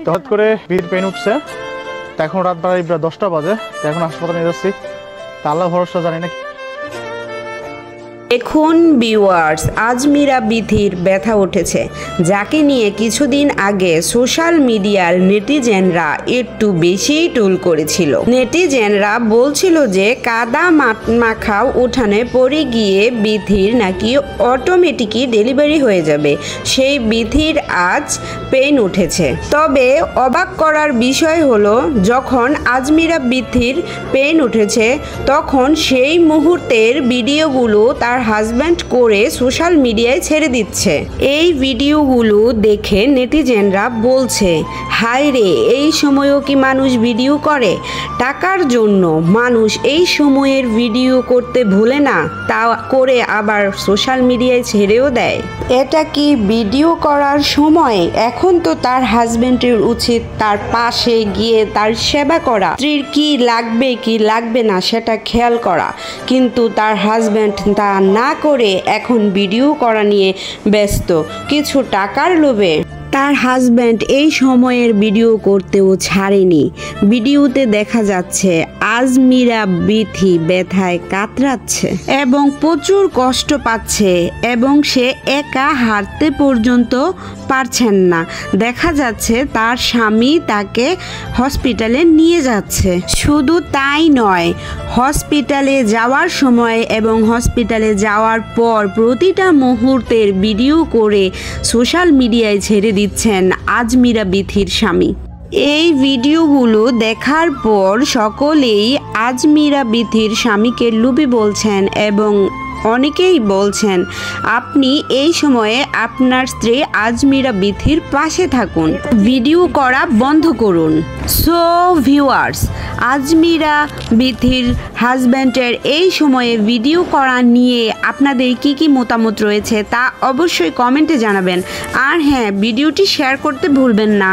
তো হঠাৎ করে বিয়ের পেন উঠছে, তো এখন রাত প্রায় 10টা বাজে, তো এখন হাসপাতালে নিয়ে যাচ্ছি। তা আল্লাহ ভরসা, জানি না। এখন ভিউয়ার্স, আজমিরা বিথির ব্যথা উঠেছে, যাকে নিয়ে কিছুদিন আগে সোশ্যাল মিডিয়ার নেটিজেনরা একটু বেশিই ট্রোল করেছিল। নেটিজেনরা বলছিল যে কাদা মাখা উঠানে পড়ে গিয়ে বিথির নাকি অটোমেটিকই ডেলিভারি হয়ে যাবে। সেই বিথির আজ পেইন উঠেছে। তবে অবাক করার বিষয় হলো, যখন আজমিরা বিথির পেইন উঠেছে তখন সেই মুহূর্তের ভিডিওগুলো তার হাজব্যান্ড করে সোশ্যাল মিডিয়ায় ছেড়ে দিচ্ছে। এই ভিডিওগুলো দেখে নেটিজেনরা বলছে, হায় রে, এই সময়ও কি মানুষ ভিডিও করে? টাকার জন্য মানুষ এই সময়ের ভিডিও করতে ভুলে না, তা করে আবার সোশ্যাল মিডিয়ায় ছেড়েও দেয়। এটা কি ভিডিও করার সময়? এখন তো তার হাজব্যান্ডের উচিত তার পাশে গিয়ে তার সেবা করা, স্ত্রীর কি লাগবে কি লাগবে না সেটা খেয়াল করা, কিন্তু তার হাজব্যান্ড তা না করে এখন ভিডিও করা নিয়ে ব্যস্ত কিছু টাকার লোভে। তার হাজব্যান্ড এই সময়ের ভিডিও করতেও ছাড়েনি। ভিডিওতে দেখা যাচ্ছে আজমিরা বিথি ব্যথায় কাতরাচ্ছে এবং প্রচুর কষ্ট পাচ্ছে এবং সে একা হাঁটতে পর্যন্ত পারছেন না। দেখা যাচ্ছে তার স্বামী তাকে হসপিটালে নিয়ে যাচ্ছে। শুধু তাই নয়, হসপিটালে যাওয়ার সময় এবং হসপিটালে যাওয়ার পর প্রতিটা মুহূর্তের ভিডিও করে সোশ্যাল মিডিয়ায় ছেড়ে দিচ্ছেন আজমিরা বিথির স্বামী। এই ভিডিওগুলো দেখার পর সকলেই আজমিরা বিথির স্বামীকে লুবি বলছেন এবং অনেকেই বলছেন, আপনি এই সময়ে আপনার স্ত্রী আজমিরা বিথির পাশে থাকুন, ভিডিও করা বন্ধ করুন। সো ভিউয়ার্স, আজমিরা বিথির হাজব্যান্ডের এই সময়ে ভিডিও করা নিয়ে আপনাদের কি মতামত রয়েছে তা অবশ্যই কমেন্টে জানাবেন। আর হ্যাঁ, ভিডিওটি শেয়ার করতে ভুলবেন না।